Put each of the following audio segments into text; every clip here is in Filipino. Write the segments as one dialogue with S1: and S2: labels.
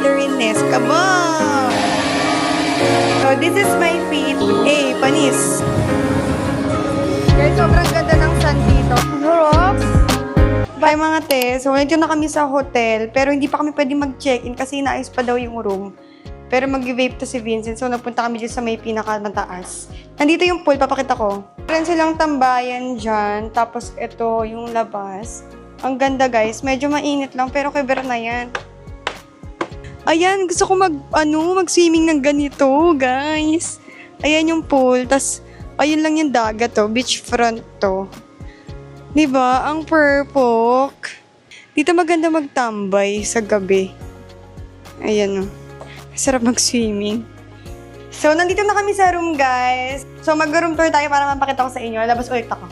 S1: Mandarin Nest. Come on! So, this is my feet. Hey, panis. Guys, sobrang ganda ng sun dito. Rocks! Bye mga te. So, nandito na kami sa hotel. Pero hindi pa kami pwede mag-check-in kasi inaayos pa daw yung room. Pero mag-vape to si Vincent. So, napunta kami dito sa may pinakamataas. Nandito yung pool. Papakita ko. Meron silang tambayan dyan. Tapos, ito yung labas. Ang ganda, guys. Medyo mainit lang. Pero cover na yan. Ayan. Gusto ko mag-swimming ng ganito, guys. Ayan yung pool. Tapos, ayun lang yung dagat to. Beachfront to. Diba? Ang purpok. Dito maganda magtambay sa gabi. Ayan o. Sarap mag-swimming. So, nandito na kami sa room, guys. So, mag-room tour tayo para mapakita ko sa inyo. Labas ulit ako.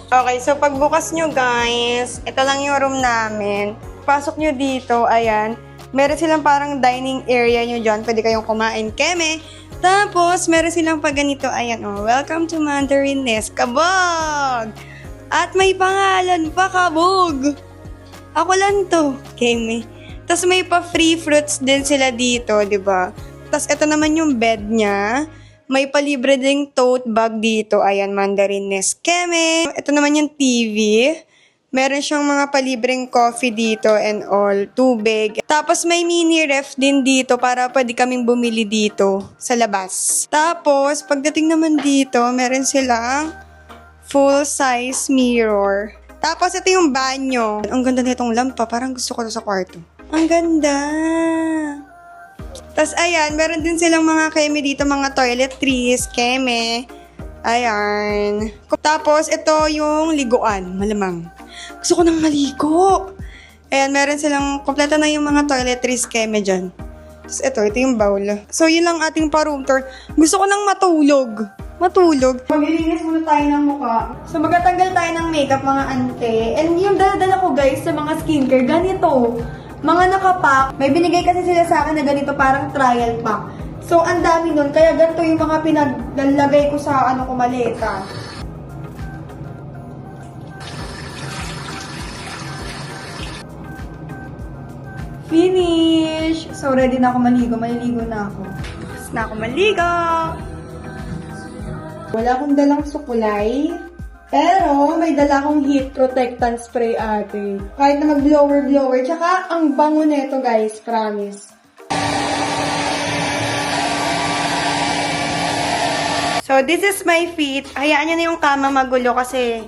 S1: Okay, so pagbukas nyo, guys, ito lang yung room namin. Pasok nyo dito, ayan. Meron silang parang dining area nyo dyan. Pwede kayong kumain keme. Tapos, meron silang pag ganito, ayan o. Welcome to Mandarin Nest. Kabog! At may pangalan pa, kabog. Ako lang to, Keme. Tapos may pa-free fruits din sila dito, di ba? Tapos ito naman yung bed niya. May palibre ding tote bag dito. Ayan, Mandarin Nest, Keme. Ito naman yung TV. Meron siyang mga palibreng coffee dito and all, tubig. Tapos may mini ref din dito para pwede kaming bumili dito sa labas. Tapos, pagdating naman dito, meron silang full-size mirror. Tapos, ito yung banyo. Ang ganda nitong lampa. Parang gusto ko to sa kwarto. Ang ganda! Tapos, ayan. Meron din silang mga keme dito. Mga toiletries, keme. Ayan. Tapos, ito yung liguan. Malamang. Gusto ko nang maligo. Ayan. Meron silang, kompleto na yung mga toiletries, keme dyan. Tapos, ito yung bowl. So, yun lang ating pa-room tour. Gusto ko nang matulog. Maglilinis muna tayo ng mukha. So, magtatanggal tayo ng makeup, mga ante. And yung dala-dala ko, guys, sa mga skincare, ganito. Mga nakapack. May binigay kasi sila sa akin na ganito, parang trial pack. So, ang dami nun. Kaya ganito yung mga pinaglalagay ko sa, maleta. Finish! So, ready na ako maligo. Maliligo na ako. Tapos na ako maligo! Wala akong dalang sukulay, pero may dala akong heat protectant spray ate. Kahit na mag-blower, tsaka ang bango nito guys, promise. So, this is my feet. Hayaan nyo na yung kama magulo kasi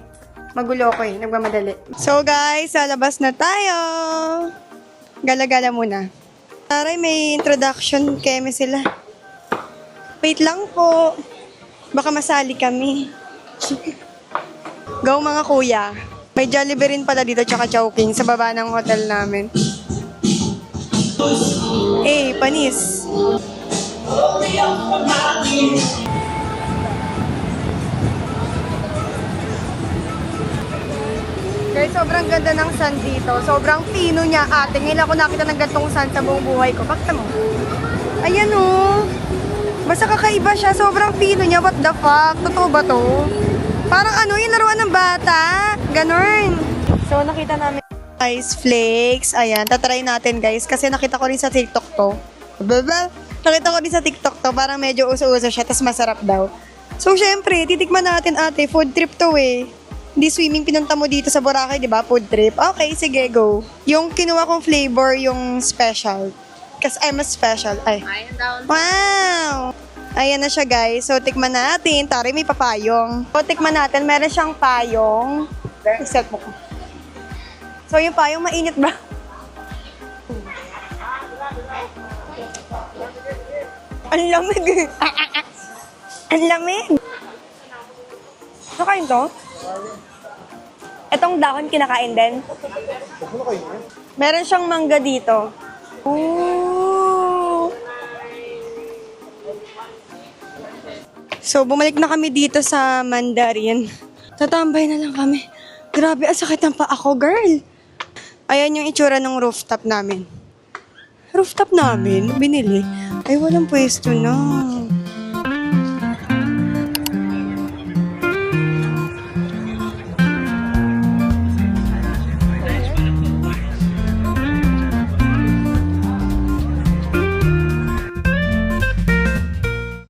S1: magulo ko nagmamadali. So guys, lalabas na tayo. Gala-gala muna. Taray, may introduction keme sila. Wait lang po. Baka masali kami. Go mga kuya. May Jollibee rin pala dito tsaka Chowking sa baba ng hotel namin. Eh, panis. Guys, sobrang ganda ng sun dito. Sobrang pino niya ate. Ngayon ako nakita ng gantong sun sa buong buhay ko. Bakit mo? Ayan o. Basta kakaiba siya. Sobrang pino niya. What the fuck? Totoo ba to? Parang yung laruan ng bata. Ganon. So, nakita namin ice flakes. Ayan. Tatry natin, guys. Kasi nakita ko rin sa TikTok to. Nakita ko rin sa TikTok to. Parang medyo uso-uso siya. Tapos masarap daw. So, syempre, titikman natin ate. Food trip to eh. Hindi swimming pinunta mo dito sa Boracay, di ba? Food trip. Okay, sige, go. Yung kinuha kong flavor, yung special. Kasi I'm a special. Ay. Wow! Ayan na siya, guys. So, tikman natin. Tari, may papayong. So, tikman natin. Meron siyang payong. Iset mo ko. So, yung payong mainit ba? Ang lamig. Ang lamig. Ano kain to? Itong dahon kinakain din. Meron siyang mangga dito. Ooh. So, bumalik na kami dito sa Mandarin. Tatambay na lang kami. Grabe, ang sakit ng paa ko, girl. Ayan yung itsura ng rooftop namin. Rooftop namin? Binili? Ay, walang pwesto na.